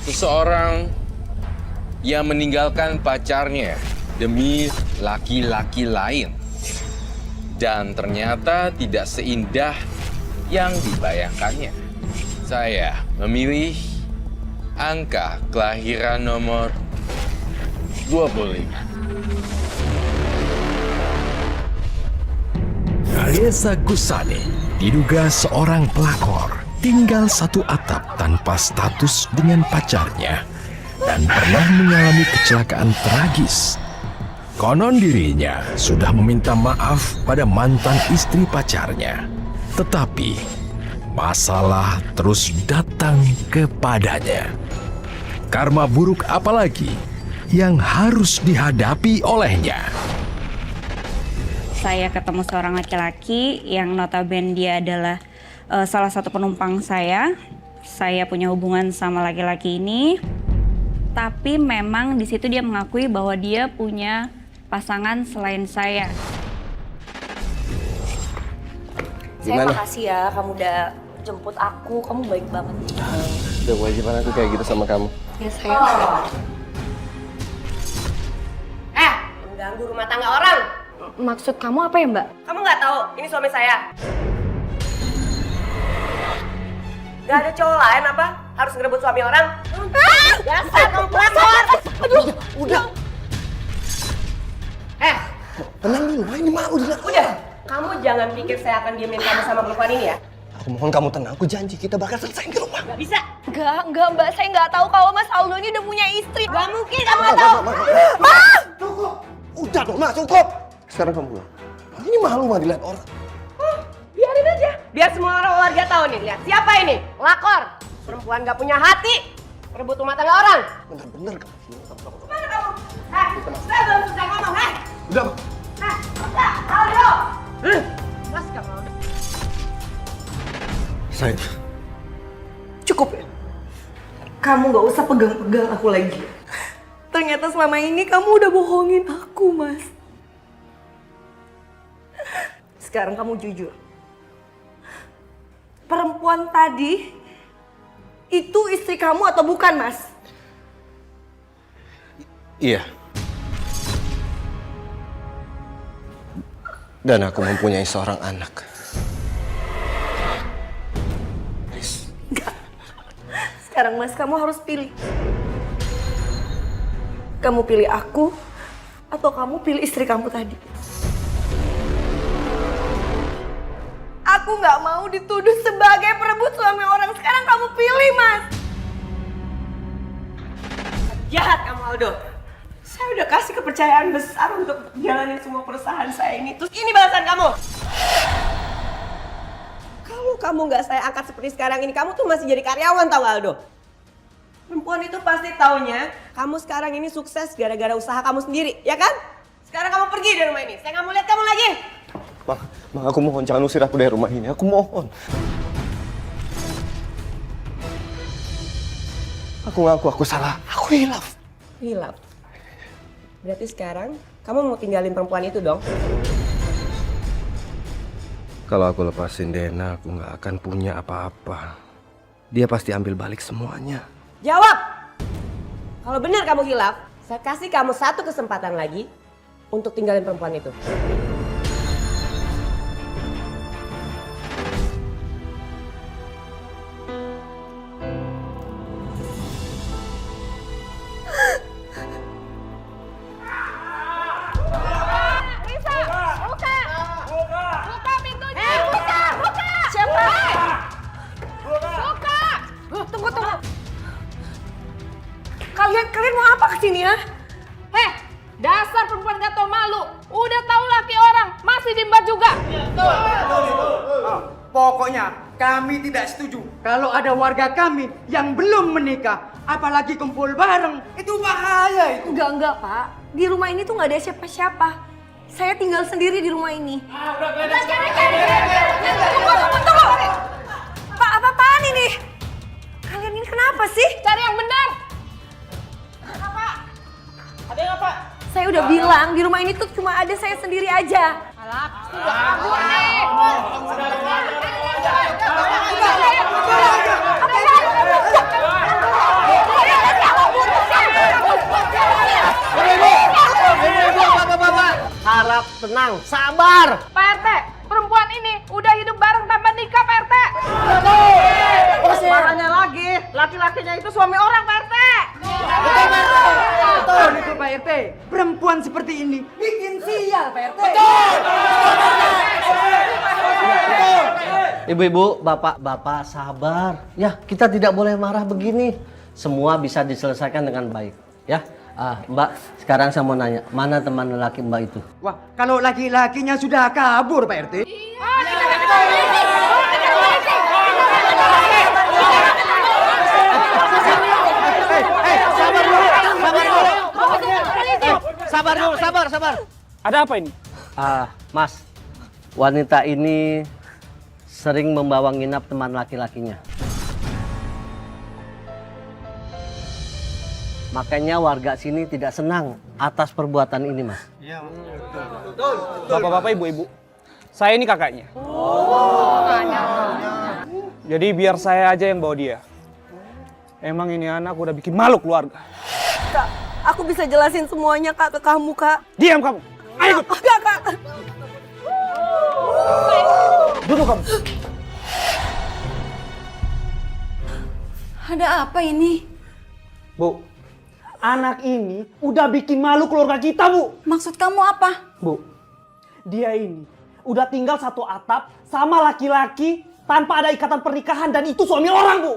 Seseorang yang meninggalkan pacarnya demi laki-laki lain. Dan ternyata tidak seindah yang dibayangkannya. Saya memilih angka kelahiran nomor 25. Reza Gusane diduga seorang pelakor, tinggal satu atap tanpa status dengan pacarnya dan pernah mengalami kecelakaan tragis. Konon dirinya sudah meminta maaf pada mantan istri pacarnya, tetapi masalah terus datang kepadanya. Karma buruk apalagi yang harus dihadapi olehnya. Saya ketemu seorang laki-laki yang notabene dia adalah salah satu penumpang saya. Saya punya hubungan sama laki-laki ini, tapi memang di situ dia mengakui bahwa dia punya pasangan selain saya. Saya makasih ya, kamu udah jemput aku, kamu baik banget. Udah kewajiban aku kayak gitu sama kamu. Ya saya. Mengganggu rumah tangga orang. Maksud kamu apa ya, Mbak? Kamu nggak tahu, ini suami saya. Gak ada cowok lain apa? Harus ngerebut suami orang? Dasar kamu pelakor! Aduh, udah. Tenang dulu, ini malu dilihat. Udah, kamu jangan pikir saya akan diamin kamu sama perempuan ini ya. Aku mohon kamu tenang, aku janji kita bakal selesaiin di rumah. Gak bisa. Enggak Mbak, saya nggak tahu kalau Mas Aldo ini udah punya istri. Gak mungkin kamu nggak tahu. Cukup! Udah dong, Ma, cukup! Sekarang kamu pulang. Ini malu mah dilihat orang. Biarin aja. Biar semua orang warga tahu nih, lihat siapa ini? Lakor. Perempuan gak punya hati. Merebut rumah tangga orang. Bener-bener kamu. Mana kamu? Saya belum selesai ngomong, Udah, Ma. Udah, Aldo. Mas kamu Aldo. Sayang. Cukup ya? Kamu nggak usah pegang-pegang aku lagi. Ternyata selama ini kamu udah bohongin aku, Mas. Sekarang kamu jujur. Perempuan tadi itu istri kamu atau bukan, Mas? Iya. Dan aku mempunyai seorang anak. Enggak. Sekarang, Mas, kamu harus pilih. Kamu pilih aku atau kamu pilih istri kamu tadi? Aku nggak mau dituduh sebagai perebut suami orang. Sekarang kamu pilih, Mas. Jahat kamu Aldo. Saya udah kasih kepercayaan besar untuk jalanin semua perusahaan saya ini. Terus ini balasan kamu. Kalau kamu nggak saya angkat seperti sekarang ini, kamu tuh masih jadi karyawan tau gak Aldo? Perempuan itu pasti taunya kamu sekarang ini sukses gara-gara usaha kamu sendiri, ya kan? Sekarang kamu pergi dari rumah ini. Saya nggak mau lihat kamu lagi. Ma, aku mohon jangan usir aku dari rumah ini. Aku mohon. Aku ngaku aku salah. Aku hilaf. Hilaf. Berarti sekarang kamu mau tinggalin perempuan itu dong? Kalau aku lepasin Dena, aku nggak akan punya apa-apa. Dia pasti ambil balik semuanya. Jawab! Kalau benar kamu hilaf, saya kasih kamu satu kesempatan lagi untuk tinggalin perempuan itu. Kalian mau apa kesini ya? Heh, dasar perempuan gak tau malu. Udah tahu laki orang, masih diembat juga. Pokoknya kami tidak setuju kalau ada warga kami yang belum menikah, apalagi kumpul bareng. Itu bahaya itu. Enggak, Pak. Di rumah ini tuh nggak ada siapa-siapa. Saya tinggal sendiri di rumah ini. Tunggu. Pak, apa-apaan ini? Kalian ini kenapa sih? Cari yang benar. Ada yang apa? Saya udah bilang di rumah ini tuh cuma ada saya sendiri aja. Alah, pasti gak kabur nih. Tetap tenang, sabar. Pak RT, perempuan ini udah hidup bareng tanpa nikah, Pak RT. Parahnya lagi, laki-lakinya itu suami orang, Pak RT. Betul itu Pak RT. Perempuan seperti ini bikin sial Pak RT. Ibu-ibu, bapak-bapak sabar. Ya, kita tidak boleh marah begini. Semua bisa diselesaikan dengan baik. Ya, Mbak, sekarang saya mau nanya, mana teman lelaki Mbak itu? Wah, kalau laki-lakinya sudah kabur Pak RT. Sabar. Ada apa ini? Mas, wanita ini sering membawa nginap teman laki-lakinya. Makanya warga sini tidak senang atas perbuatan ini, Mas. Bapak-bapak, ibu-ibu, saya ini kakaknya. Jadi biar saya aja yang bawa dia. Emang ini anak udah bikin malu keluarga. Kak, aku bisa jelasin semuanya Kak ke kamu, Kak. Diam kamu. Ayo ikut. Enggak, Kak. Duduk kamu. Ada apa ini? Bu, anak ini udah bikin malu keluarga kita, Bu. Maksud kamu apa? Bu, dia ini udah tinggal satu atap sama laki-laki tanpa ada ikatan pernikahan dan itu suami orang, Bu.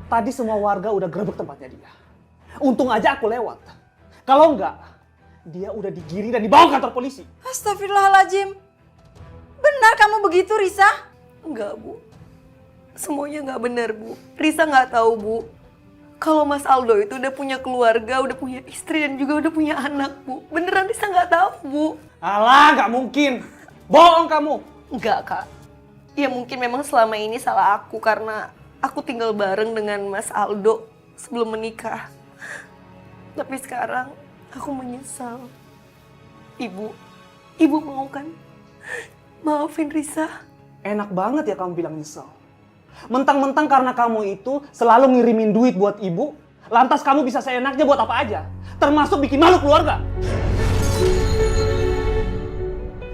Tadi semua warga udah gerebek tempatnya dia. Untung aja aku lewat. Kalau enggak, dia udah digiring dan dibawa ke kantor polisi. Astagfirullahaladzim. Benar kamu begitu, Risa? Enggak, Bu. Semuanya nggak benar, Bu. Risa nggak tahu, Bu. Kalau Mas Aldo itu udah punya keluarga, udah punya istri, dan juga udah punya anak, Bu. Beneran Risa nggak tahu, Bu. Alah, nggak mungkin. Bohong kamu. Enggak, Kak. Ya mungkin memang selama ini salah aku karena aku tinggal bareng dengan Mas Aldo sebelum menikah. Tapi sekarang aku menyesal. Ibu mau kan? Maafin Risa. Enak banget ya kamu bilang nyesel. Mentang-mentang karena kamu itu selalu ngirimin duit buat ibu, lantas kamu bisa seenaknya buat apa aja. Termasuk bikin malu keluarga.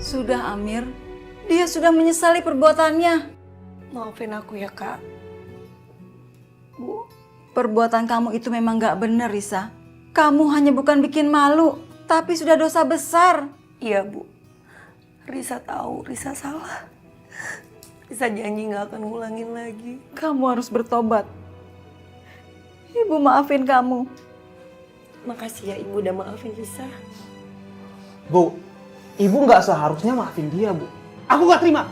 Sudah, Amir. Dia sudah menyesali perbuatannya. Maafin aku ya, Kak. Bu, Perbuatan kamu itu memang gak benar, Risa. Kamu hanya bukan bikin malu, tapi sudah dosa besar. iya, Bu. Risa tahu, Risa salah. Risa janji gak akan ngulangin lagi. Kamu harus bertobat. Ibu maafin kamu. Makasih ya Ibu udah maafin Risa. Bu, ibu nggak seharusnya maafin dia, Bu. Aku nggak terima.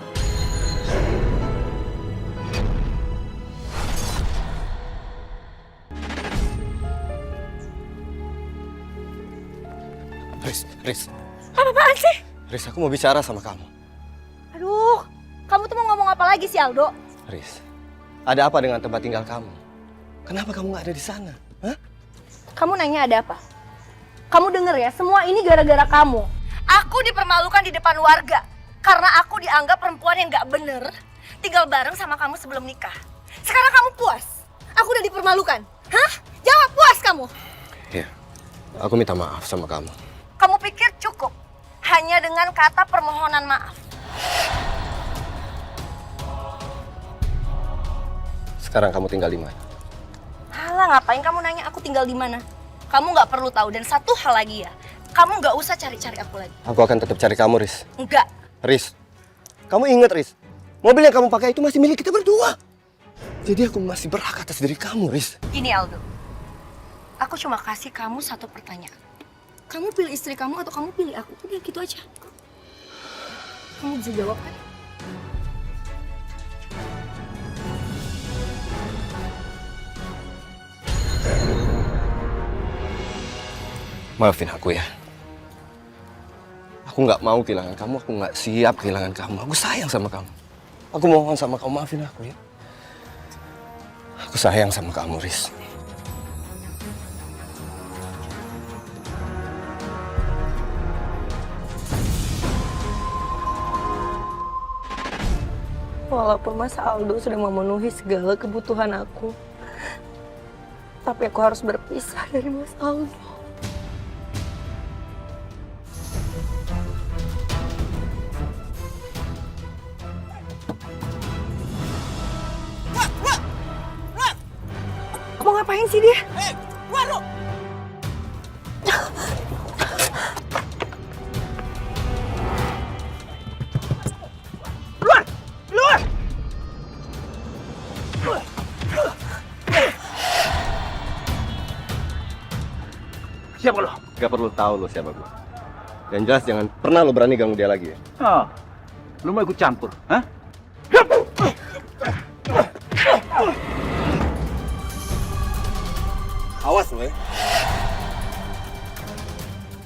Riz. Apaan sih? Riz, aku mau bicara sama kamu. Aduh, kamu tuh mau ngomong apa lagi sih, Aldo? Riz, ada apa dengan tempat tinggal kamu? Kenapa kamu nggak ada di sana? Hah? Kamu nanya ada apa? Kamu denger ya, semua ini gara-gara kamu. Aku dipermalukan di depan warga karena aku dianggap perempuan yang gak bener tinggal bareng sama kamu sebelum nikah. Sekarang kamu puas? Aku udah dipermalukan. Hah? Jawab, puas kamu? Iya, aku minta maaf sama kamu. Kamu pikir cukup hanya dengan kata permohonan maaf? Sekarang kamu tinggal di mana? Halah, ngapain kamu nanya aku tinggal di mana? Kamu nggak perlu tahu. Dan satu hal lagi ya, kamu nggak usah cari-cari aku lagi. Aku akan tetap cari kamu, Riz. Enggak. Riz, kamu ingat, Riz? Mobil yang kamu pakai itu masih milik kita berdua. Jadi aku masih berhak atas diri kamu, Riz. Gini Aldo, aku cuma kasih kamu satu pertanyaan. Kamu pilih istri kamu atau kamu pilih aku? Udah gitu aja. Kamu bisa jawab kan? Maafin aku ya. Aku nggak mau kehilangan kamu, aku nggak siap kehilangan kamu. Aku sayang sama kamu. Aku mohon sama kamu, maafin aku ya. Aku sayang sama kamu, Riz. Walaupun Mas Aldo sudah memenuhi segala kebutuhan aku, tapi aku harus berpisah dari Mas Aldo. ngapain sih dia? Keluar lu! Keluar! Keluar! Siapa lo? Gak perlu tahu lo siapa gue. Dan jelas jangan pernah lo berani ganggu dia lagi ya. Oh, lu mau ikut campur? Hah? Awas lo ya.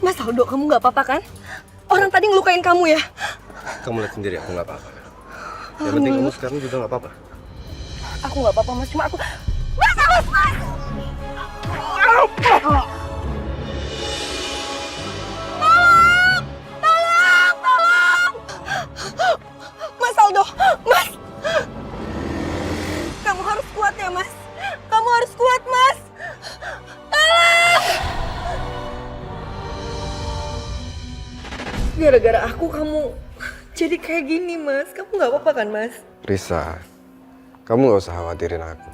Mas Aldo, kamu nggak apa-apa kan? Orang tadi ngelukain kamu ya? Kamu lihat sendiri aku nggak apa-apa. Yang penting kamu sekarang juga nggak apa-apa. Aku nggak apa-apa Mas, cuma aku... Mas, awas Mas! Mas Aldo, Mas! Kamu harus kuat ya, Mas. Kamu harus kuat, Mas. Tolong! Gara-gara aku kamu jadi kayak gini, Mas. Kamu nggak apa-apa kan, Mas? Risa, kamu nggak usah khawatirin aku.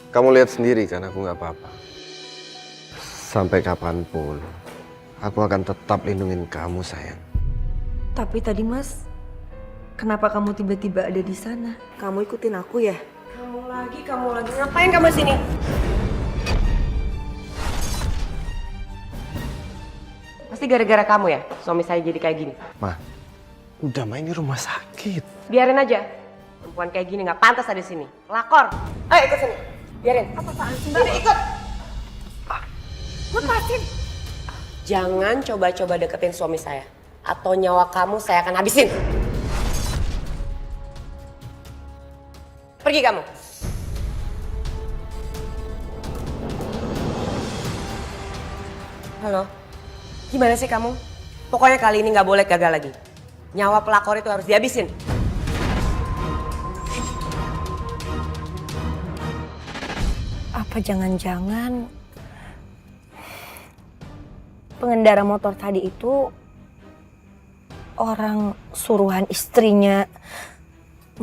Kamu lihat sendiri kan aku nggak apa-apa. Sampai kapanpun, aku akan tetap lindungin kamu, sayang. Tapi tadi, Mas, kenapa kamu tiba-tiba ada di sana? Kamu ikutin aku ya? Kamu lagi. Ngapain kamu sini? Pasti gara-gara kamu ya, suami saya jadi kayak gini. Ma, udah main di rumah sakit. Biarin aja. Perempuan kayak gini nggak pantas ada di sini. Lakor. Ayo ikut sini. Biarin. Apa-apaan sih? Sini ikut. Lepasin. Jangan coba-coba deketin suami saya. Atau nyawa kamu saya akan habisin. Pergi kamu. Halo. Gimana sih kamu? Pokoknya kali ini nggak boleh gagal lagi. Nyawa pelakor itu harus dihabisin. Apa jangan-jangan pengendara motor tadi itu orang suruhan istrinya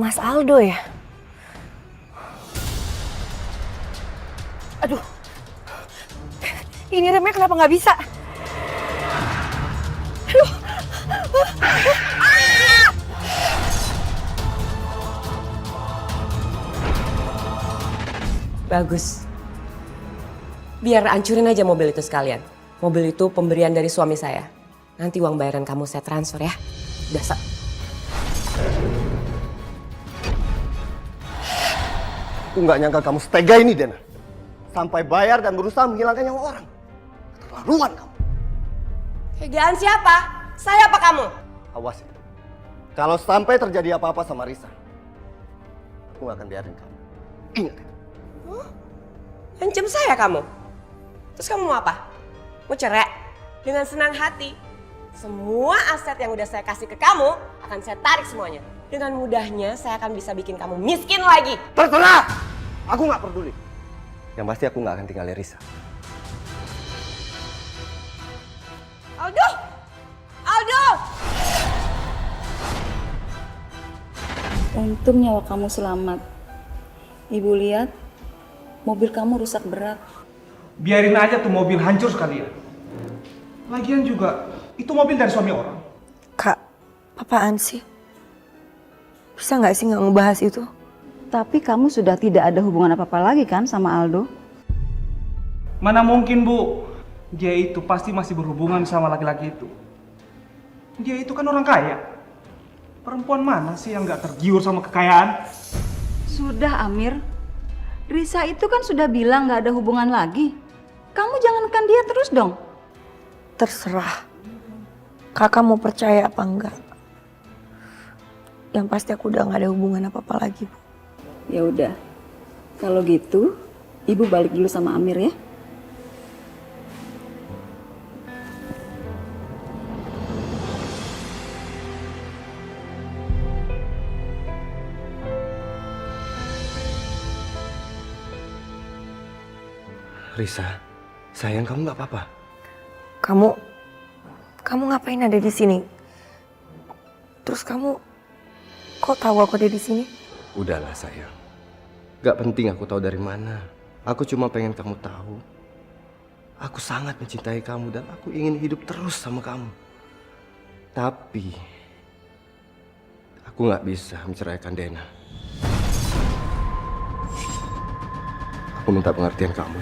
Mas Aldo ya? Aduh, ini remnya kenapa nggak bisa? Aduh. Bagus. Biar hancurin aja mobil itu sekalian. Mobil itu pemberian dari suami saya. Nanti uang bayaran kamu saya transfer ya. Udah Aku nggak nyangka kamu setega ini, Dena. Sampai bayar dan berusaha menghilangkan nyawa orang. Keterlaluan kamu. Tegaan siapa? Saya apa kamu? Awas ya. Kalau sampai terjadi apa-apa sama Risa, aku nggak akan biarin kamu. Ingat ya. Ancam saya kamu? Terus kamu mau apa? Mau cerai? Dengan senang hati. Semua aset yang udah saya kasih ke kamu akan saya tarik semuanya. Dengan mudahnya saya akan bisa bikin kamu miskin lagi. Terserah! Aku nggak peduli. Yang pasti aku nggak akan tinggalin Risa. Aldo! Aldo! Untung nyawa kamu selamat. Ibu lihat, mobil kamu rusak berat. Biarin aja tuh mobil hancur sekalian. Lagian juga, itu mobil dari suami orang. Kak, apaan sih? Bisa nggak sih nggak ngebahas itu? Tapi kamu sudah tidak ada hubungan apa-apa lagi kan sama Aldo? Mana mungkin, Bu? Dia itu pasti masih berhubungan sama laki-laki itu. Dia itu kan orang kaya. Perempuan mana sih yang nggak tergiur sama kekayaan? Sudah, Amir. Risa itu kan sudah bilang nggak ada hubungan lagi. Kamu jangankan dia terus dong. Terserah. Kakak mau percaya apa enggak? Yang pasti aku udah nggak ada hubungan apa-apa lagi, Bu. Ya udah. Kalau gitu, Ibu balik dulu sama Amir ya. Risa, sayang kamu nggak apa-apa. Kamu ngapain ada di sini? Terus kamu kok tahu aku ada di sini? Udahlah sayang. Gak penting aku tahu dari mana. Aku cuma pengen kamu tahu. Aku sangat mencintai kamu dan aku ingin hidup terus sama kamu. Tapi aku nggak bisa menceraikan Dena. Aku minta pengertian kamu.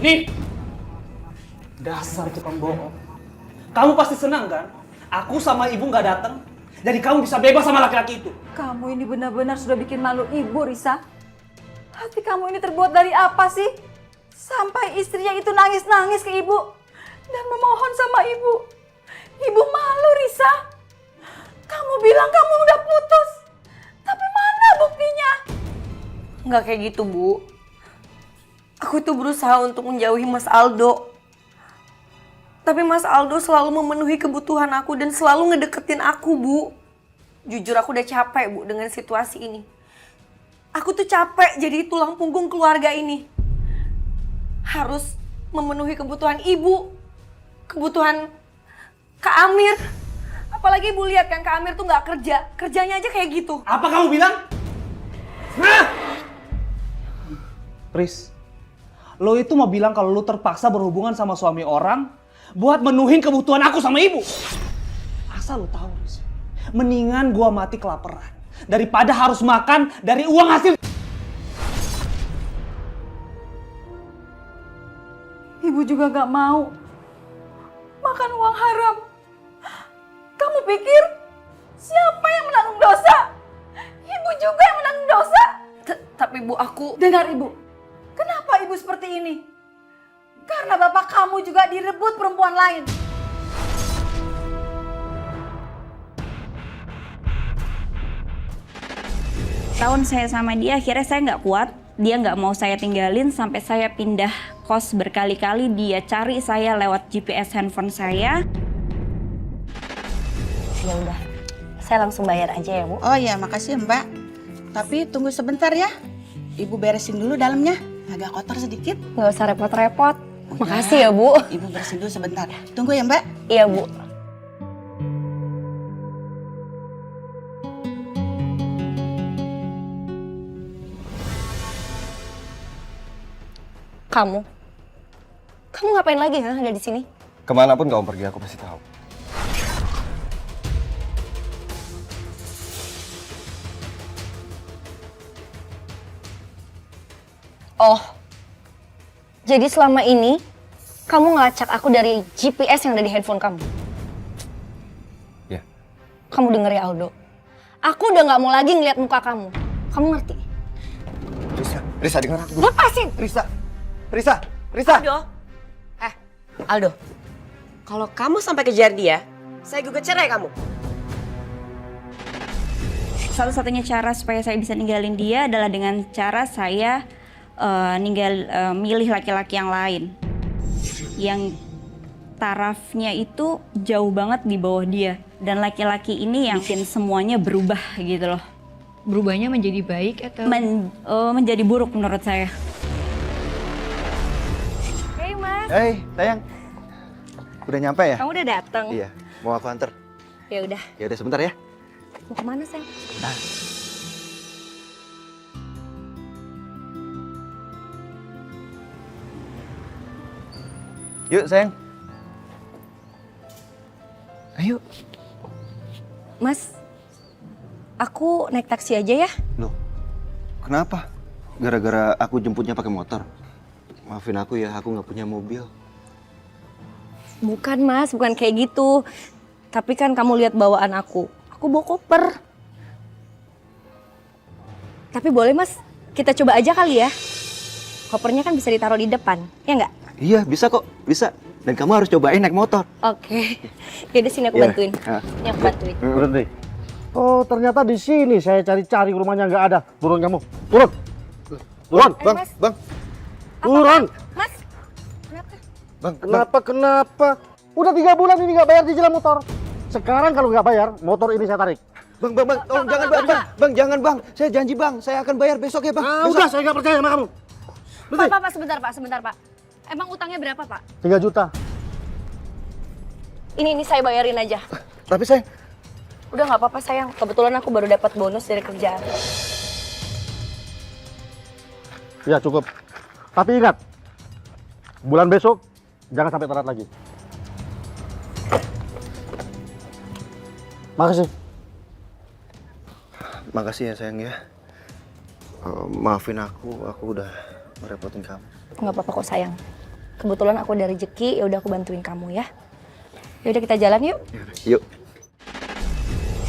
Nih, dasar tukang bohong. Kamu pasti senang kan? Aku sama ibu nggak datang, jadi kamu bisa bebas sama laki-laki itu. Kamu ini benar-benar sudah bikin malu ibu, Risa. Hati kamu ini terbuat dari apa sih? Sampai istrinya itu nangis-nangis ke ibu dan memohon sama ibu. Ibu malu, Risa. Kamu bilang kamu udah putus, tapi mana buktinya? Nggak kayak gitu, Bu. Aku tuh berusaha untuk menjauhi Mas Aldo. Tapi Mas Aldo selalu memenuhi kebutuhan aku dan selalu ngedeketin aku, Bu. Jujur aku udah capek, Bu, dengan situasi ini. Aku tuh capek jadi tulang punggung keluarga ini. Harus memenuhi kebutuhan ibu, kebutuhan Kak Amir. Apalagi Ibu lihat kan Kak Amir tuh nggak kerja. Kerjanya aja kayak gitu. Apa kamu bilang? Nah! Pris, lo itu mau bilang kalau lo terpaksa berhubungan sama suami orang buat menuhin kebutuhan aku sama ibu. Asal lo tahu, Pris. Mendingan gua mati kelaparan daripada harus makan dari uang hasil. Ibu juga gak mau makan uang haram. Kamu pikir siapa yang menanggung dosa? Ibu juga yang menanggung dosa. Tapi Bu, aku... Dengar Ibu, kenapa Ibu seperti ini? Karena bapak kamu juga direbut perempuan lain. Tahun saya sama dia, akhirnya saya nggak kuat. Dia nggak mau saya tinggalin sampai saya pindah kos berkali-kali. Dia cari saya lewat GPS handphone saya. Ya udah, saya langsung bayar aja ya Bu. Oh ya, makasih Mbak. Tapi tunggu sebentar ya. Ibu beresin dulu dalamnya, agak kotor sedikit. Nggak usah repot-repot. Makasih ya Bu. Ibu beresin dulu sebentar. Tunggu ya Mbak. Iya Bu. Kamu ngapain lagi ada di sini? Kemanapun kamu pergi, aku pasti tahu. Oh, jadi selama ini kamu ngelacak aku dari GPS yang ada di handphone kamu? Ya. Kamu denger ya Aldo, aku udah gak mau lagi ngeliat muka kamu. Kamu ngerti? Risa dengar aku. Lepasin! Risa. Aldo, kalau kamu sampai kejar dia, saya gugat cerai kamu. Satu-satunya cara supaya saya bisa ninggalin dia adalah dengan cara saya milih laki-laki yang lain. Yang tarafnya itu jauh banget di bawah dia. Dan laki-laki ini yang bikin semuanya berubah gitu loh. Berubahnya menjadi baik atau? Menjadi buruk menurut saya. Hei Mas. Hei, sayang. Udah nyampe ya? Kamu udah datang? Iya, mau aku anter? Ya udah. Ya udah sebentar ya. Mau kemana sayang? Nah. Yuk sayang. Ayo. Mas, aku naik taksi aja ya? Loh, kenapa? Gara-gara aku jemputnya pakai motor? Maafin aku ya, aku nggak punya mobil. Bukan Mas, bukan kayak gitu. Tapi kan kamu lihat bawaan aku bawa koper. Tapi boleh Mas, kita coba aja kali ya. Kopernya kan bisa ditaruh di depan, ya nggak? Iya, bisa kok, bisa. Dan kamu harus cobain naik motor. Oke. Yaudah sini aku bantuin. Ini aku bantuin. Berhenti. Oh, ternyata di sini saya cari-cari rumahnya nggak ada. Turun kamu. Turun. Turun, Bang. Mas. Bang. Turun. Mas, kenapa? Bang, kenapa? Udah 3 bulan ini nggak bayar cicilan motor. Sekarang kalau nggak bayar, motor ini saya tarik. Bang, tolong jangan Bang. Bang, jangan Bang. Saya janji Bang, saya akan bayar besok ya Bang. Ah, udah, saya nggak percaya sama kamu. Pak, sebentar Pak. Emang utangnya berapa Pak? 3 juta. Ini saya bayarin aja. Tapi sayang. Udah nggak apa-apa sayang. Kebetulan aku baru dapat bonus dari kerjaan. Ya cukup. Tapi ingat, bulan besok jangan sampai telat lagi. Makasih. Makasih ya sayang ya. Maafin aku udah merepotin kamu. Nggak apa-apa kok sayang. Kebetulan aku ada rezeki, ya udah aku bantuin kamu ya. Ya udah kita jalan yuk. Yuk.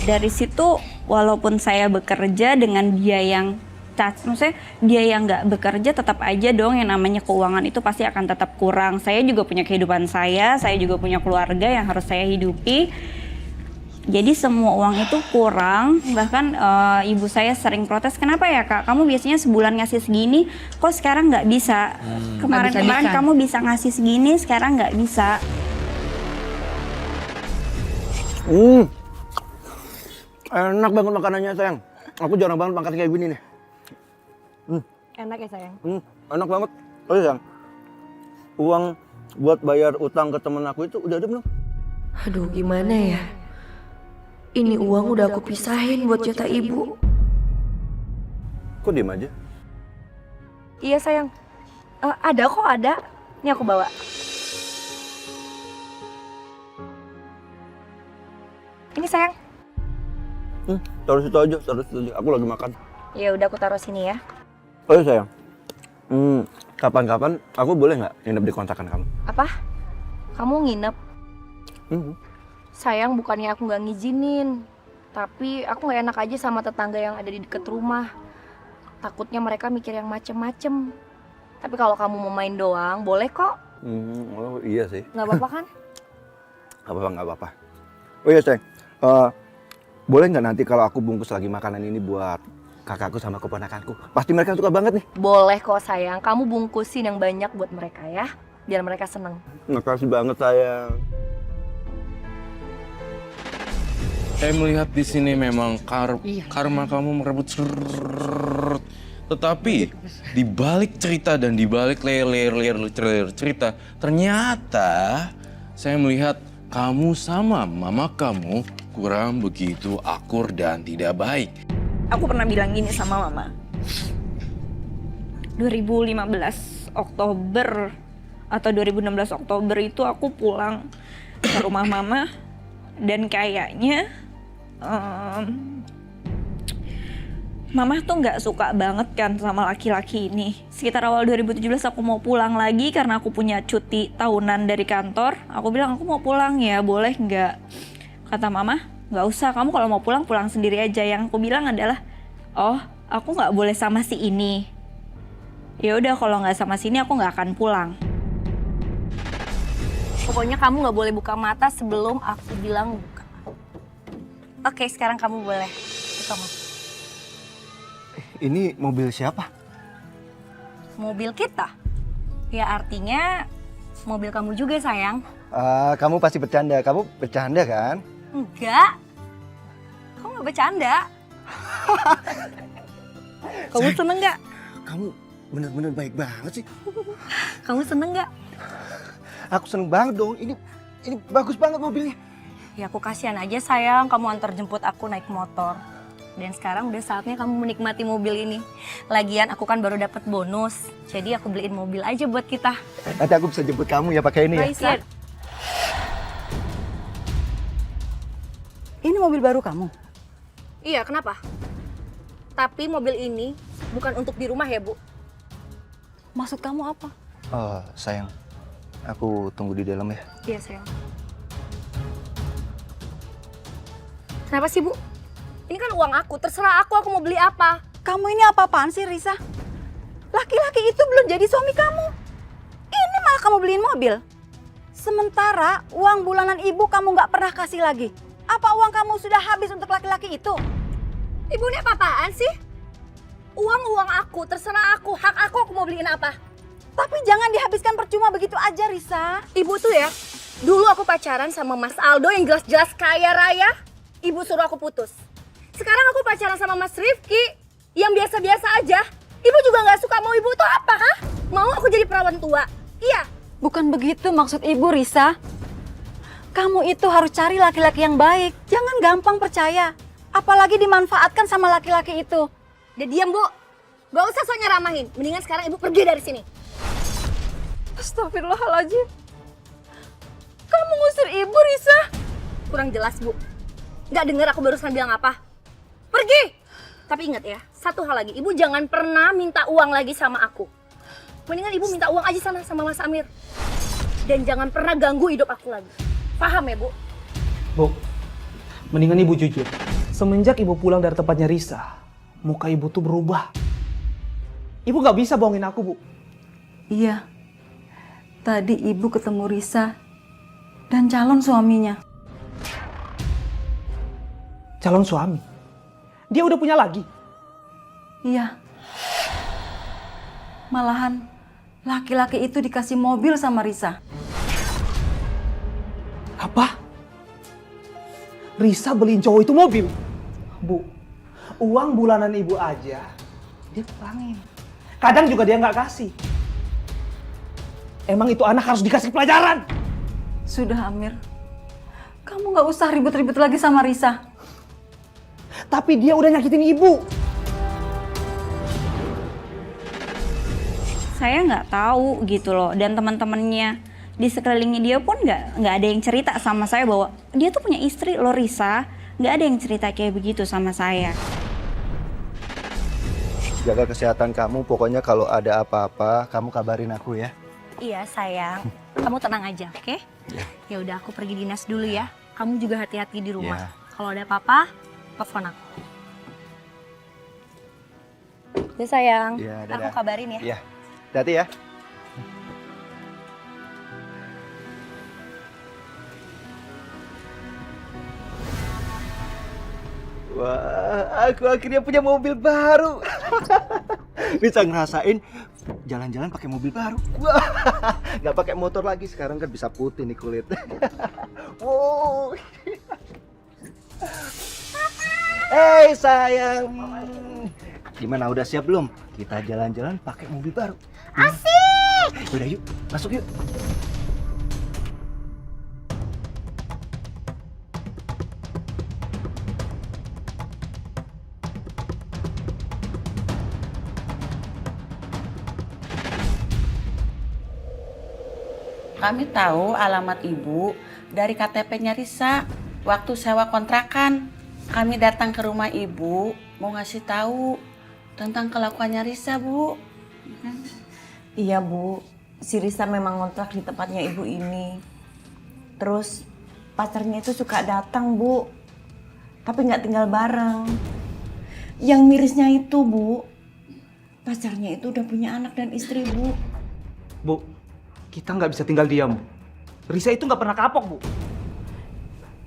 Dari situ walaupun saya bekerja dengan dia yang maksudnya dia yang nggak bekerja, tetap aja dong yang namanya keuangan itu pasti akan tetap kurang. Saya juga punya kehidupan saya juga punya keluarga yang harus saya hidupi. Jadi semua uang itu kurang, bahkan ibu saya sering protes, kenapa ya kak, kamu biasanya sebulan ngasih segini, kok sekarang nggak bisa? Kemarin-kemarin kamu bisa ngasih segini, sekarang nggak bisa. Enak banget makanannya sayang. Aku jarang banget makan kayak gini nih. Enak ya sayang? Enak banget. Oh iya sayang, uang buat bayar utang ke temen aku itu udah ada belum? Aduh gimana ya? Ini uang udah aku pisahin buat jatah ibu. Kok diem aja? Iya sayang. Ada kok ada. Ini aku bawa. Ini sayang. Taruh situ aja, taruh situ aja. Aku lagi makan. Ya udah aku taruh sini ya. Oh iya sayang. Kapan-kapan aku boleh nggak nginep di kontrakan kamu? Apa? Kamu nginep? Sayang, bukannya aku nggak ngizinin, tapi aku nggak enak aja sama tetangga yang ada di deket rumah. Takutnya mereka mikir yang macem-macem. Tapi kalau kamu mau main doang, boleh kok. Oh iya sih. Nggak apa-apa kan? Nggak apa-apa. Oh iya sayang, boleh nggak nanti kalau aku bungkus lagi makanan ini buat kakakku sama keponakanku? Pasti mereka suka banget nih. Boleh kok sayang, kamu bungkusin yang banyak buat mereka ya, biar mereka seneng. Makasih banget sayang. Saya melihat di sini memang karma kamu merebut tetapi di balik cerita dan di balik layer cerita, ternyata saya melihat kamu sama mama kamu kurang begitu akur dan tidak baik. Aku pernah bilang gini sama mama. 2015 Oktober atau 2016 Oktober itu aku pulang ke rumah mama dan kayaknya mama tuh nggak suka banget kan sama laki-laki ini. Sekitar awal 2017 aku mau pulang lagi karena aku punya cuti tahunan dari kantor. Aku bilang aku mau pulang ya, boleh nggak? Kata mama, nggak usah, kamu kalau mau pulang pulang sendiri aja. Yang aku bilang adalah, oh aku nggak boleh sama si ini. Ya udah kalau nggak sama sini aku nggak akan pulang. Pokoknya kamu nggak boleh buka mata sebelum aku bilang buka. Oke, sekarang kamu boleh buka mata. Ini mobil siapa? Mobil kita? Ya artinya mobil kamu juga sayang. Kamu pasti bercanda. Kamu bercanda kan? Enggak. Kamu nggak bercanda. Kamu seneng nggak? Kamu bener-bener baik banget sih. Kamu seneng nggak? Aku seneng banget dong. Ini bagus banget mobilnya. Ya aku kasihan aja sayang, kamu antar jemput aku naik motor. Dan sekarang udah saatnya kamu menikmati mobil ini. Lagian aku kan baru dapat bonus, jadi aku beliin mobil aja buat kita. Nanti aku bisa jemput kamu ya pakai ini ya. Raisa. Ini mobil baru kamu? Iya, kenapa? Tapi mobil ini bukan untuk di rumah ya, Bu. Maksud kamu apa? Sayang, aku tunggu di dalam ya. Iya, sayang. Kenapa sih, Bu? Ini kan uang aku, terserah aku mau beli apa. Kamu ini apa-apaan sih, Risa? Laki-laki itu belum jadi suami kamu. Ini malah kamu beliin mobil. Sementara uang bulanan ibu kamu nggak pernah kasih lagi. Apa uang kamu sudah habis untuk laki-laki itu? Ibu ini apa-apaan sih? Uang aku, terserah aku, hak aku mau beliin apa. Tapi jangan dihabiskan percuma begitu aja, Risa. Ibu tuh ya, dulu aku pacaran sama Mas Aldo yang jelas-jelas kaya raya. Ibu suruh aku putus. Sekarang aku pacaran sama Mas Rifki yang biasa-biasa aja. Ibu juga nggak suka. Mau ibu tuh apa, ha? Mau aku jadi perawan tua? Iya. Bukan begitu maksud ibu, Risa. Kamu itu harus cari laki-laki yang baik. Jangan gampang percaya. Apalagi dimanfaatkan sama laki-laki itu. Udah diam, Bu. Gak usah sok nyeramahin. Mendingan sekarang Ibu pergi dari sini. Astagfirullahaladzim. Kamu ngusir ibu, Risa? Kurang jelas, Bu. Gak dengar aku barusan bilang apa? Pergi! Tapi ingat ya, satu hal lagi. Ibu jangan pernah minta uang lagi sama aku. Mendingan Ibu minta uang aja sana sama Mas Amir. Dan jangan pernah ganggu hidup aku lagi. Paham ya, Bu? Bu, mendingan Ibu jujur. Semenjak Ibu pulang dari tempatnya Risa, muka Ibu tuh berubah. Ibu gak bisa bohongin aku, Bu. Iya. Tadi ibu ketemu Risa dan calon suaminya. Calon suami? Dia udah punya lagi? Iya. Malahan laki-laki itu dikasih mobil sama Risa. Apa? Risa beliin cowok itu mobil? Bu, uang bulanan Ibu aja dia kurangin. Kadang juga dia nggak kasih. Emang itu anak harus dikasih pelajaran? Sudah, Amir. Kamu nggak usah ribut-ribut lagi sama Risa. Tapi dia udah nyakitin Ibu. Saya nggak tahu gitu loh, dan teman-temannya di sekelilingnya dia pun nggak ada yang cerita sama saya bahwa dia tuh punya istri loh, Risa. Nggak ada yang cerita kayak begitu sama saya. Jaga kesehatan kamu, pokoknya kalau ada apa-apa kamu kabarin aku ya. Iya, sayang. Kamu tenang aja, oke? Ya udah, aku pergi dinas dulu ya. Kamu juga hati-hati di rumah. Kalau ada apa-apa, telepon aku. Ya sayang, Ya, aku kabarin ya. Iya, hati-hati ya. Wah, aku akhirnya punya mobil baru. Bisa ngerasain jalan-jalan pakai mobil baru. Wah, nggak pakai motor lagi, sekarang kan bisa putih nih kulit. Wow. Hey sayang, gimana udah siap belum? Kita jalan-jalan pakai mobil baru. Asik. Udah yuk, masuk yuk. Kami tahu alamat ibu dari KTP-nya Risa. Waktu sewa kontrakan, kami datang ke rumah ibu mau ngasih tahu tentang kelakuannya Risa, Bu. Iya, Bu. Si Risa memang ngontrak di tempatnya ibu ini. Terus pacarnya itu suka datang, Bu. Tapi nggak tinggal bareng. Yang mirisnya itu, Bu, pacarnya itu udah punya anak dan istri, Bu. Bu, kita nggak bisa tinggal diam, Bu. Risa itu nggak pernah kapok, Bu.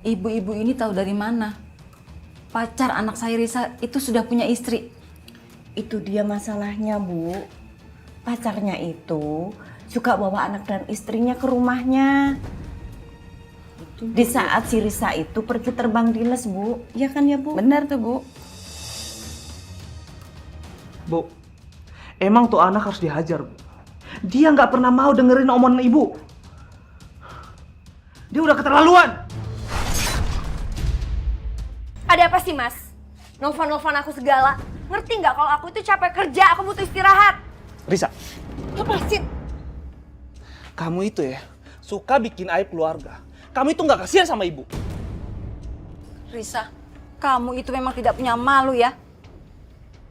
Ibu-ibu ini tahu dari mana? Pacar anak saya Risa itu sudah punya istri. Itu dia masalahnya, Bu. Pacarnya itu suka bawa anak dan istrinya ke rumahnya. Di saat si Risa itu pergi terbang dinas, Bu. Iya kan ya, Bu? Benar tuh, Bu. Bu, emang tuh anak harus dihajar, Bu. Dia nggak pernah mau dengerin omongan ibu. Dia udah keterlaluan. Ada apa sih, Mas? Nelfon-nelfon aku segala. Ngerti nggak kalau aku itu capek kerja, aku butuh istirahat. Risa, Lepasin. kamu itu ya suka bikin aib keluarga. Kamu itu nggak kasihan sama ibu. Risa, kamu itu memang tidak punya malu ya.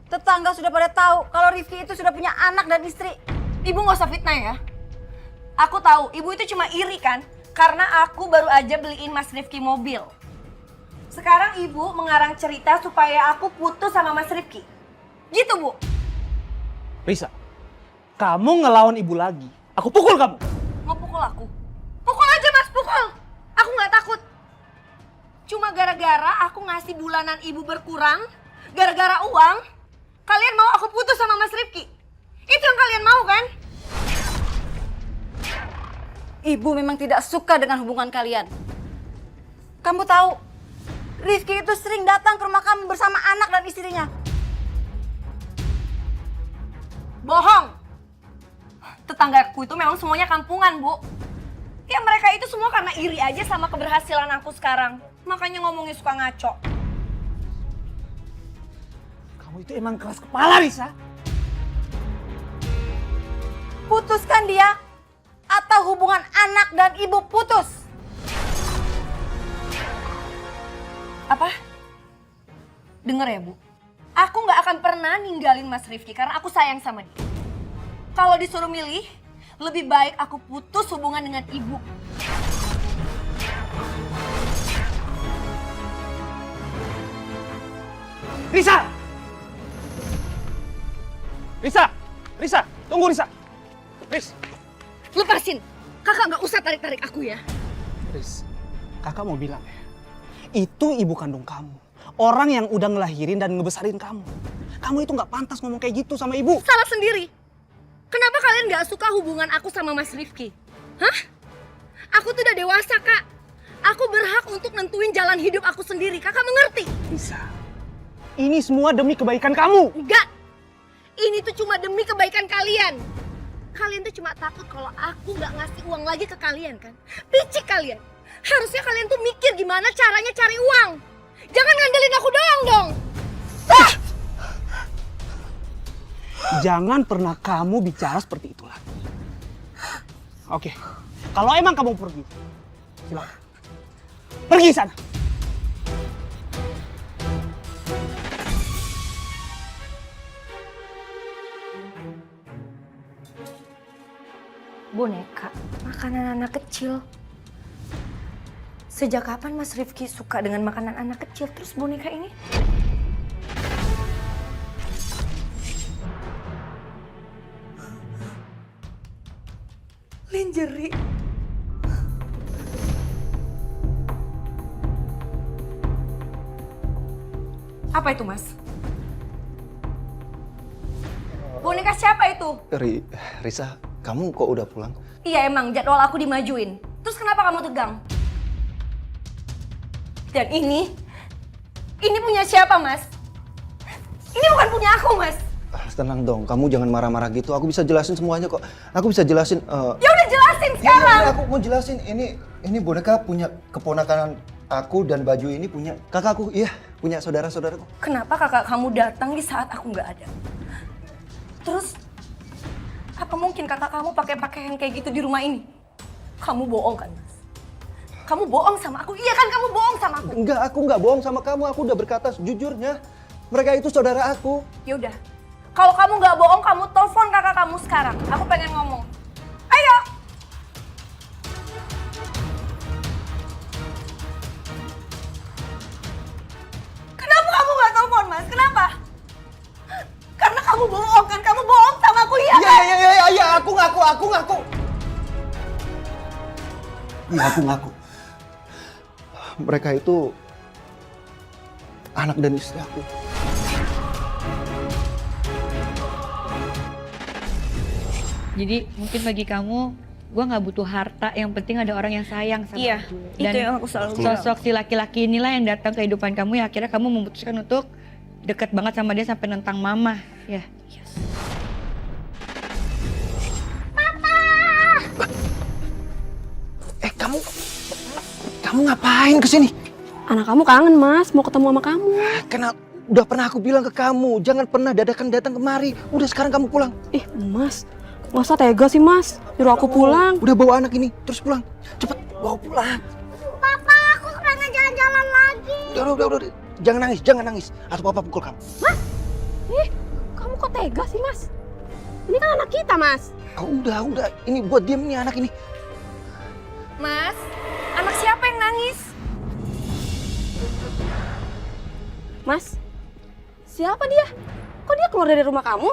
Tetangga sudah pada tahu kalau Rifki itu sudah punya anak dan istri. Ibu nggak usah fitnah ya. Aku tahu, ibu itu cuma iri kan? Karena aku baru aja beliin Mas Rifki mobil. Sekarang ibu mengarang cerita supaya aku putus sama Mas Rifki. Gitu, Bu. Risa, kamu ngelawan ibu lagi. Aku pukul kamu. Mau pukul aku? Pukul aja, Mas, pukul. Aku nggak takut. Cuma gara-gara aku ngasih bulanan ibu berkurang, gara-gara uang, kalian mau aku putus sama Mas Rifki? Itu yang kalian mau kan? Ibu memang tidak suka dengan hubungan kalian. Kamu tahu, Rifki itu sering datang ke rumah kamu bersama anak dan istrinya. Bohong. Tetanggaku itu memang semuanya kampungan, Bu. Ya mereka Mereka itu semua karena iri aja sama keberhasilan aku sekarang. Makanya ngomongnya suka ngaco. Kamu itu emang keras kepala, Risa. Putuskan dia atau hubungan anak dan ibu putus. Apa? Dengar ya, Bu. Aku nggak akan pernah ninggalin Mas Rifki karena aku sayang sama dia. Kalau disuruh milih, lebih baik aku putus hubungan dengan ibu. Risa! Risa! Risa! Tunggu Risa! Riz! Lepasin! Kakak nggak usah tarik-tarik aku ya. Riz, kakak mau bilang ya, itu ibu kandung kamu. Orang yang udah ngelahirin dan ngebesarin kamu. Kamu itu nggak pantas ngomong kayak gitu sama ibu. Salah sendiri. Kenapa kalian nggak suka hubungan aku sama Mas Rifki? Hah? Aku tuh udah dewasa, Kak. Aku berhak untuk nentuin jalan hidup aku sendiri. Kakak mengerti? Risa, ini semua demi kebaikan kamu. Enggak. Ini tuh cuma demi kebaikan kalian. Kalian tuh cuma takut kalau aku nggak ngasih uang lagi ke kalian kan? Picik kalian. Harusnya kalian tuh mikir gimana caranya cari uang. Jangan ngandelin aku doang dong. Jangan pernah kamu bicara seperti itu lagi. Oke, kalau emang kamu pergi, silakan. Pergi sana. Boneka, makanan anak kecil. Sejak kapan Mas Rifki suka dengan makanan anak kecil terus boneka ini? Lingerie. Apa itu, Mas? Boneka siapa itu? Risa, kamu kok udah pulang? Iya emang, jadwal aku dimajuin. Terus kenapa kamu tegang? Dan ini punya siapa, Mas? Ini bukan punya aku, Mas. Tenang dong, kamu jangan marah-marah gitu. Aku bisa jelasin semuanya kok. Aku bisa jelasin. Ya udah jelasin sekarang. Ya, aku mau jelasin. Ini boneka punya keponakan aku dan baju ini punya kakakku. Iya, punya saudara-saudaraku. Kenapa kakak kamu datang di saat aku nggak ada? Terus, apa mungkin kakak kamu pakai pakaian kayak gitu di rumah ini? Kamu bohong kan, Mas? Kamu bohong sama aku? Iya kan kamu bohong sama aku? Enggak, aku nggak bohong sama kamu. Aku udah berkata sejujurnya. Mereka itu saudara aku. Ya udah. Kalau kamu nggak bohong, kamu telepon kakak kamu sekarang. Aku pengen ngomong. Ayo. Kenapa kamu nggak telepon, Mas? Kenapa? Karena kamu bohong kan? Kamu bohong sama aku, iya kan? Iya, aku ngaku. Iya, aku ngaku. Mereka itu anak dan istri aku. Jadi mungkin bagi kamu, gue nggak butuh harta. Yang penting ada orang yang sayang sama Iya, aku. itu Dan yang aku selalu bilang. sosok si laki-laki inilah yang datang ke kehidupan kamu. Ya akhirnya kamu memutuskan untuk deket banget sama dia sampai nentang mama. Ya. Kamu ngapain kesini? Anak kamu kangen, Mas, mau ketemu sama kamu. Karena udah pernah aku bilang ke kamu, jangan pernah dadakan datang kemari. Udah sekarang kamu pulang. Mas, masa tega sih, Mas? Nyuruh aku pulang. Udah bawa anak ini, terus pulang. Cepet, bawa pulang. Papa, aku pengen jalan-jalan lagi. Udah. Jangan nangis. Atau papa pukul kamu. Mas, kamu kok tega sih, Mas? Ini kan anak kita, Mas. Udah. Ini buat diem nih anak ini. Mas, anak siapa yang nangis? Mas, siapa dia? Kok dia keluar dari rumah kamu?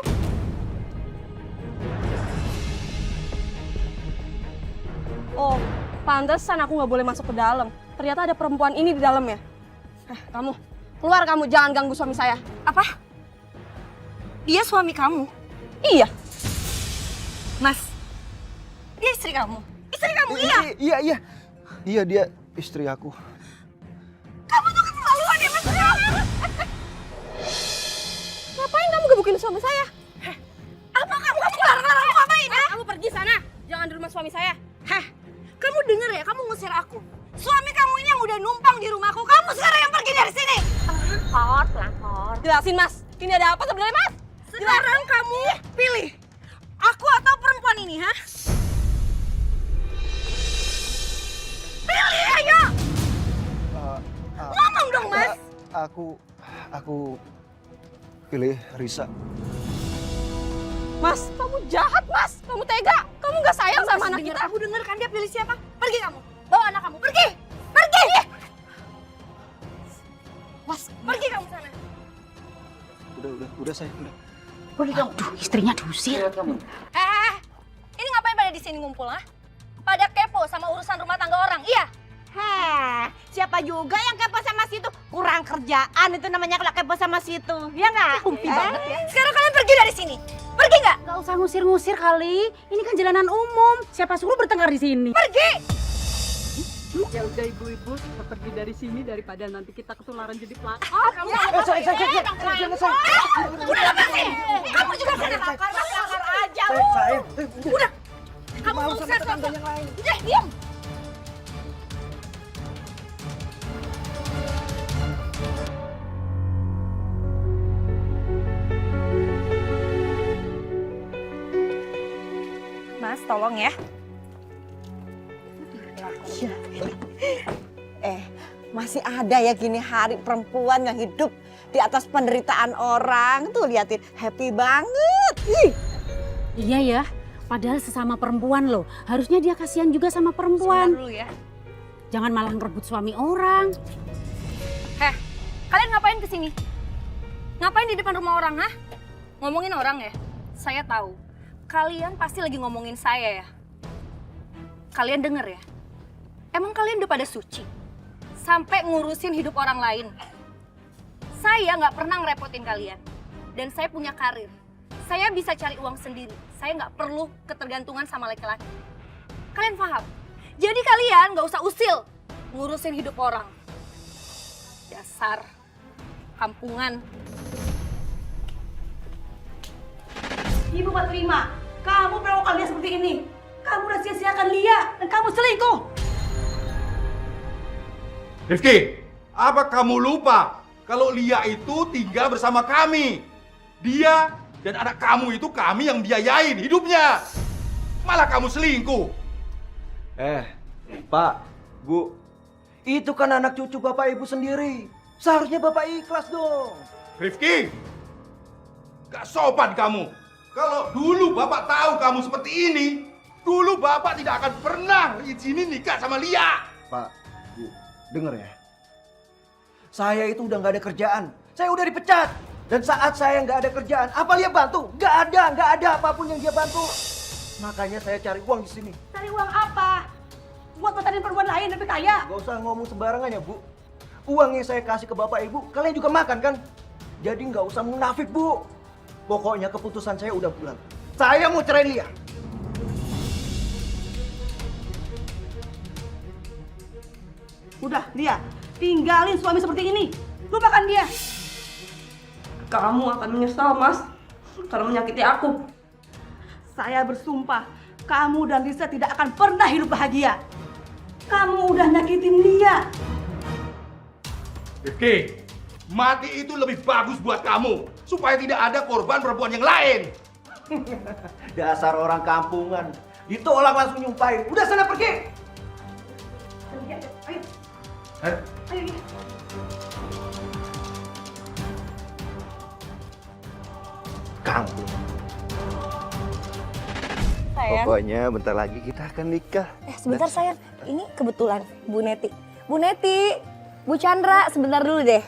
Oh, pantesan aku nggak boleh masuk ke dalam. Ternyata ada perempuan ini di dalamnya. Kamu, keluar kamu, jangan ganggu suami saya. Apa? Dia suami kamu? Iya. Mas, dia istri kamu? Istri kamu, iya? Iya, dia istri aku. Kamu tuh keterlaluan ya, Mas. Ngapain kamu gebukin suami saya? Apa kamu larang aku ngapain? Kamu pergi sana, jangan di rumah suami saya. Kamu denger ya, kamu ngusir aku. Suami kamu ini yang udah numpang di rumahku, kamu sekarang yang pergi dari sini. Pelakor. Jelasin Mas, ini ada apa sebenarnya Mas? Sekarang kamu pilih, aku atau perempuan ini, ha? Pilih, ayo! Ngomong dong, Mas. Aku pilih Risa. Mas, kamu jahat Mas, kamu tega, kamu gak sayang sama anak kita. Aku denger kan dia pilih siapa? Pergi kamu, bawa anak kamu, pergi! Pergi! Mas, pergi kamu sana. Udah saya, udah. Pergi kamu. Aduh, istrinya diusir. Ini ngapain pada di sini ngumpul, ha? Pada kepo sama urusan rumah tangga orang, iya? Siapa juga yang kepo sama situ? Kurang kerjaan itu namanya kalau kepo sama situ, ya nggak? Kumpi banget ya. Sekarang kalian pergi dari sini. Pergi nggak? Nggak usah ngusir-ngusir kali. Ini kan jalanan umum. Siapa suruh bertengkar di sini? Pergi! Ya udah ibu-ibu, kita pergi dari sini daripada nanti kita ketularan jadi pelakor. Kamu udah lepasin! Kamu juga sana pelakor aja. Udah, kamu ngusir yang lain. Udah, diam. Mas, tolong ya. Masih ada ya gini hari perempuan yang hidup di atas penderitaan orang. Tuh liatin, happy banget. Iya ya, padahal sesama perempuan loh. Harusnya dia kasihan juga sama perempuan. Sebentar dulu ya. Jangan malah ngerebut suami orang. Kalian ngapain kesini? Ngapain di depan rumah orang, ha? Ngomongin orang ya? Saya tahu. Kalian pasti lagi ngomongin saya ya. Kalian denger ya? Emang kalian udah pada suci? Sampai ngurusin hidup orang lain. Saya nggak pernah ngerepotin kalian. Dan saya punya karir. Saya bisa cari uang sendiri. Saya nggak perlu ketergantungan sama laki-laki. Kalian paham? Jadi kalian nggak usah usil ngurusin hidup orang. Dasar kampungan. Ibu Pak Terima, kamu melakukan dia seperti ini. Kamu udah sia-siakan Lia dan kamu selingkuh. Rifki, apa kamu lupa kalau Lia itu tinggal bersama kami? Dia dan anak kamu itu kami yang biayain hidupnya. Malah kamu selingkuh. Pak, Bu, itu kan anak cucu Bapak Ibu sendiri. Seharusnya Bapak ikhlas dong. Rifki, gak sopan kamu. Kalau dulu Bapak tahu kamu seperti ini, dulu Bapak tidak akan pernah izinin nikah sama Lia. Pak, Bu, denger ya. Saya itu udah nggak ada kerjaan. Saya udah dipecat. Dan saat saya nggak ada kerjaan, apa Lia bantu? Nggak ada apapun yang dia bantu. Makanya saya cari uang di sini. Cari uang apa? Buat ngetarin perempuan lain lebih kaya. Gak usah ngomong sembarangan ya, Bu. Uang yang saya kasih ke Bapak Ibu, kalian juga makan kan? Jadi nggak usah munafik, Bu. Pokoknya keputusan saya udah bulat. Saya mau cerai Lia. Udah, Lia, tinggalin suami seperti ini. Lupakan dia. Kamu akan menyesal, Mas, karena menyakiti aku. Saya bersumpah, kamu dan Risa tidak akan pernah hidup bahagia. Kamu udah nyakitin Lia. Rifki, mati itu lebih bagus buat kamu. Supaya tidak ada korban perempuan yang lain. Dasar orang kampungan. Ditolak langsung nyumpahin. Udah sana pergi. Ayo. Kampung. Sayang. Pokoknya bentar lagi kita akan nikah. Sebentar sayang, ini kebetulan Bu Neti. Bu Neti, Bu Chandra, sebentar dulu deh.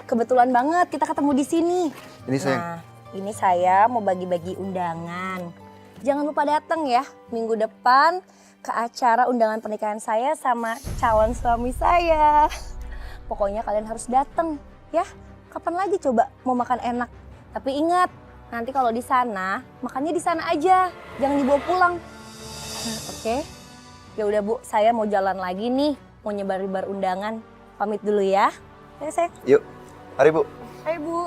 Kebetulan banget kita ketemu di sini. Ini sayang. Nah, ini saya mau bagi-bagi undangan. Jangan lupa datang ya minggu depan ke acara undangan pernikahan saya sama calon suami saya. Pokoknya kalian harus datang ya. Kapan lagi coba mau makan enak? Tapi ingat, nanti kalau di sana makannya di sana aja, jangan dibawa pulang. Nah, oke. Ya udah Bu, saya mau jalan lagi nih, mau nyebar-nyebar undangan. Pamit dulu ya. Ya sayang. Yuk, mari Bu. Ayo Bu.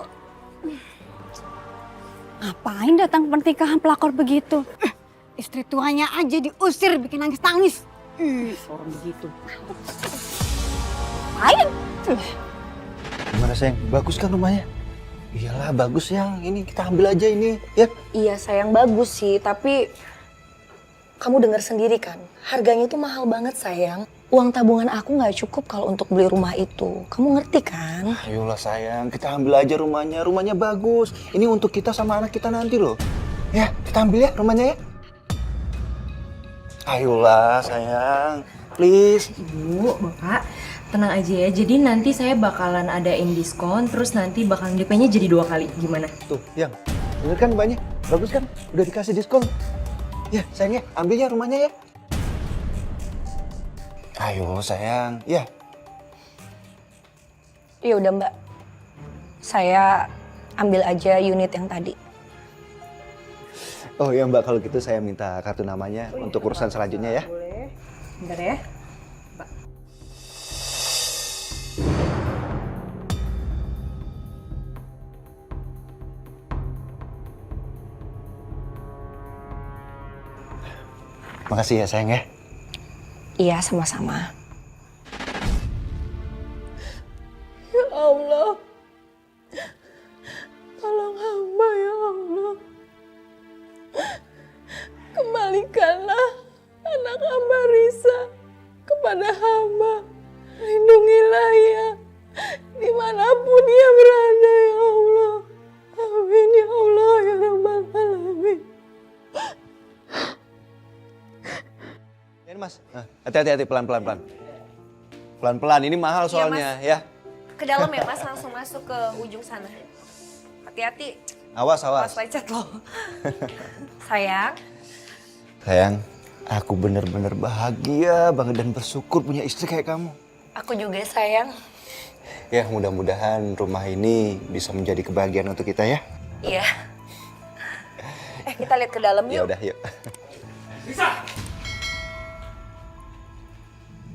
Ngapain datang pernikahan pelakor begitu? Istri tuanya aja diusir bikin nangis-nangis. Orang begitu. Ayo. Gimana sayang? Bagus kan rumahnya? Iyalah bagus yang ini kita ambil aja ini ya. Iya sayang, bagus sih, tapi kamu dengar sendiri kan, harganya itu mahal banget sayang. Uang tabungan aku nggak cukup kalau untuk beli rumah itu. Kamu ngerti kan? Ayolah sayang, kita ambil aja rumahnya. Rumahnya bagus. Ini untuk kita sama anak kita nanti loh. Ya, kita ambil ya rumahnya ya. Ayolah sayang, please. Ibu, Bapak, tenang aja ya. Jadi nanti saya bakalan adain diskon, terus nanti bakalan DP-nya jadi 2 kali. Gimana? Tuh, yang bener kan banyak? Bagus kan? Udah dikasih diskon. Ya, sayang ya, ambil ya rumahnya ya. Ayo sayang, ya. Ya udah Mbak, saya ambil aja unit yang tadi. Oh ya Mbak, kalau gitu saya minta kartu namanya untuk urusan selanjutnya ya. Boleh. Bentar ya. Makasih ya sayang ya. Iya, sama-sama. Ya Allah, tolong hamba ya Allah. Kembalikanlah anak hamba Risa kepada hamba. Lindungilah ya, dimanapun dia berada ya Allah. Amin ya Allah ya Rabbal Alamin. Ini mas, hati-hati pelan-pelan. Pelan-pelan, ini mahal soalnya ya. Ke dalam ya Mas, langsung masuk ke ujung sana. Hati-hati. Awas. Pas lecet loh. Sayang. Sayang, aku bener-bener bahagia banget dan bersyukur punya istri kayak kamu. Aku juga sayang. Ya mudah-mudahan rumah ini bisa menjadi kebahagiaan untuk kita ya. Iya. Kita lihat ke dalam yuk. Ya udah yuk. Bisa.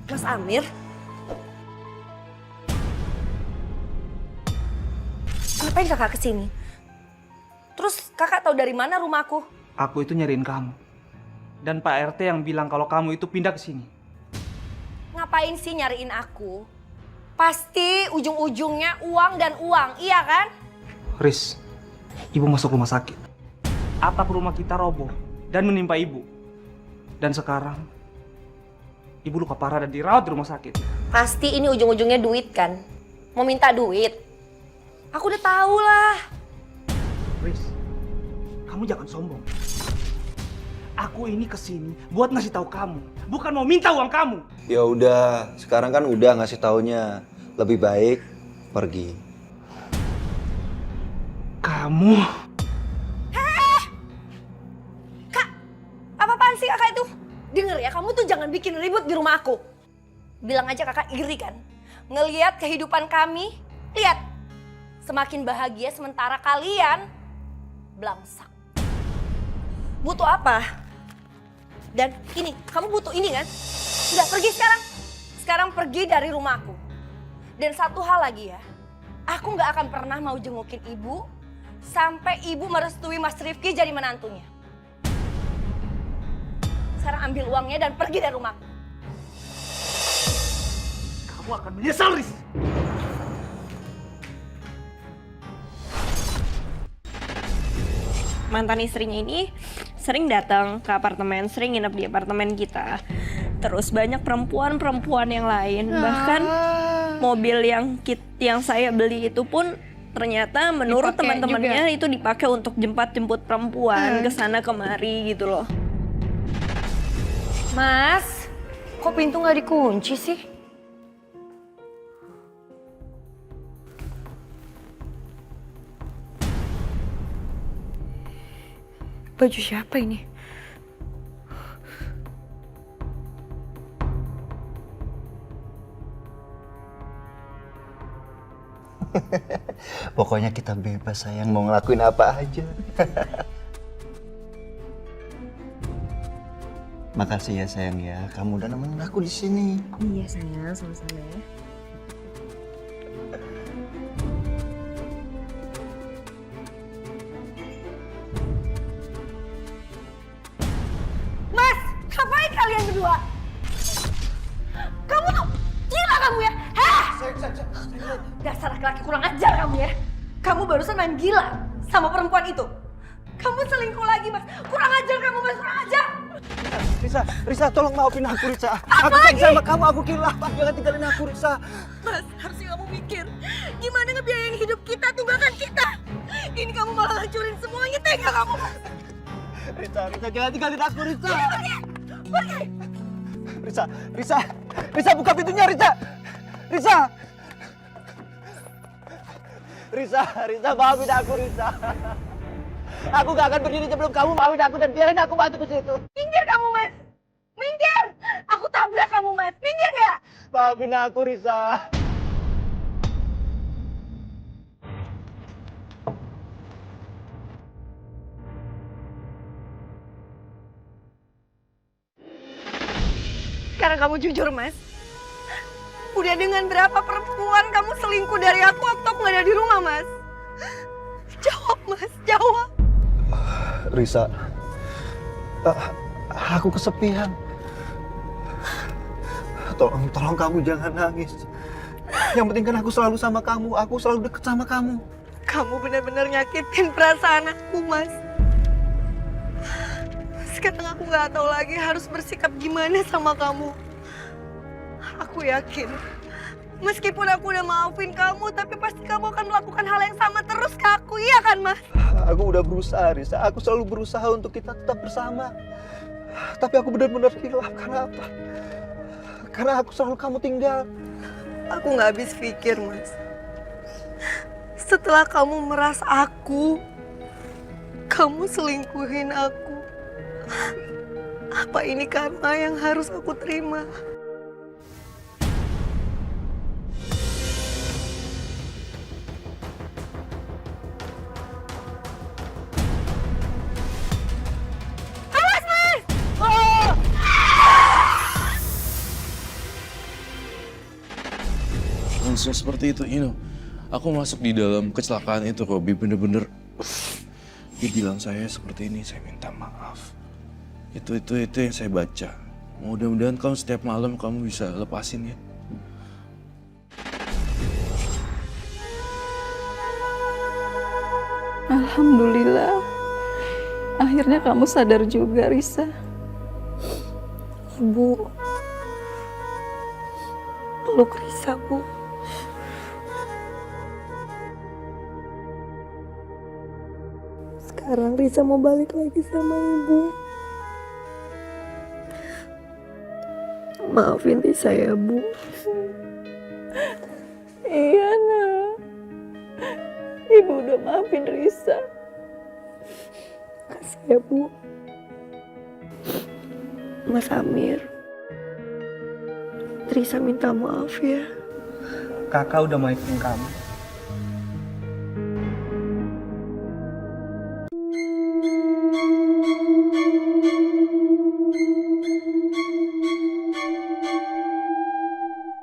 Mas Amir. Ngapain kakak kesini? Terus kakak tahu dari mana rumahku? Aku itu nyariin kamu. Dan Pak RT yang bilang kalau kamu itu pindah ke sini. Ngapain sih nyariin aku? Pasti ujung-ujungnya uang dan uang, iya kan? Riz, ibu masuk rumah sakit. Atap rumah kita roboh dan menimpa ibu. Dan sekarang, ibu luka parah dan dirawat di rumah sakit. Pasti ini ujung-ujungnya duit kan? Mau minta duit? Aku udah tahu lah. Riz, kamu jangan sombong. Aku ini kesini buat ngasih tahu kamu, bukan mau minta uang kamu. Ya udah, sekarang kan udah ngasih taunya. Lebih baik pergi. Kamu... Kak, apa-apaan sih kakak itu? Dengar ya, kamu tuh jangan bikin ribut di rumah aku. Bilang aja kakak iri kan? Ngeliat kehidupan kami, lihat. Semakin bahagia sementara kalian belangsak. Butuh apa? Dan ini, kamu butuh ini kan? Udah pergi sekarang. Sekarang pergi dari rumahku. Dan satu hal lagi ya, aku nggak akan pernah mau jengukin ibu sampai ibu merestui Mas Rifki jadi menantunya. Sekarang ambil uangnya dan pergi dari rumahku. Kamu akan menyesal, Riz. Mantan istrinya ini sering datang ke apartemen, sering nginep di apartemen kita. Terus banyak perempuan-perempuan yang lain, bahkan mobil yang saya beli itu pun ternyata menurut teman-temannya itu dipakai untuk jemput perempuan ke sana kemari gitu loh. Mas, kok pintu nggak dikunci sih? Baju siapa ini? Pokoknya kita bebas sayang, mau ngelakuin apa aja. Makasih ya sayang ya, kamu udah nemenin aku di sini. Iya sayang, sama-sama ya. Mas, ngapain kalian berdua? kamu ya. Kamu barusan main gila sama perempuan itu. Kamu selingkuh lagi, Mas. Kurang ajar kamu, Mas. Kurang ajar. Risa, tolong maafin aku, Risa. Apa Aku sayang lagi? sama kamu, aku kilaf. Jangan tinggalin aku, Risa. Mas, harusnya kamu mikir. Gimana ngebiayain hidup kita, tunggakan kita. Ini kamu malah hancurin semuanya. Tega kamu, Mas. Risa, jangan tinggalin aku, Risa. Pergi. Risa, buka pintunya, Risa. Risa, maafin aku, Risa. Aku gak akan berdiri sebelum kamu maafin aku dan biarin aku masuk ke situ. Minggir kamu, Mas. Minggir. Aku tabrak kamu, Mas. Minggir ya. Maafin aku, Risa. Sekarang kamu jujur, Mas. Udah dengan berapa perempuan kamu selingkuh dari aku waktu aku gak ada di rumah, Mas? Jawab, Mas. Jawab. Risa, aku kesepian. Tolong kamu jangan nangis. Yang penting kan aku selalu sama kamu, aku selalu deket sama kamu. Kamu benar-benar nyakitin perasaan aku, Mas. Sekarang aku nggak tahu lagi harus bersikap gimana sama kamu. Aku yakin, meskipun aku udah maafin kamu, tapi pasti kamu akan melakukan hal yang sama terus ke aku, iya kan, Mas? Aku udah berusaha, Risa. Aku selalu berusaha untuk kita tetap bersama. Tapi aku benar-benar hilaf. Karena apa? Karena aku selalu kamu tinggal. Aku nggak habis pikir, Mas. Setelah kamu meras aku, kamu selingkuhin aku. Apa ini karma yang harus aku terima? Langsung seperti itu, aku masuk di dalam kecelakaan itu, Robi bener-bener dia bilang saya seperti ini, saya minta maaf. Itu yang saya baca. Mudah-mudahan kamu setiap malam kamu bisa lepasin ya. Alhamdulillah. Akhirnya kamu sadar juga, Risa. Ibu, peluk Risa, Bu. Sekarang Risa mau balik lagi sama Ibu. Maafin Risa ya, Bu. Iya, Nak. Ibu udah maafin Risa. Makasih ya, Bu. Mas Amir, Risa minta maaf ya. Kakak udah maafin kamu.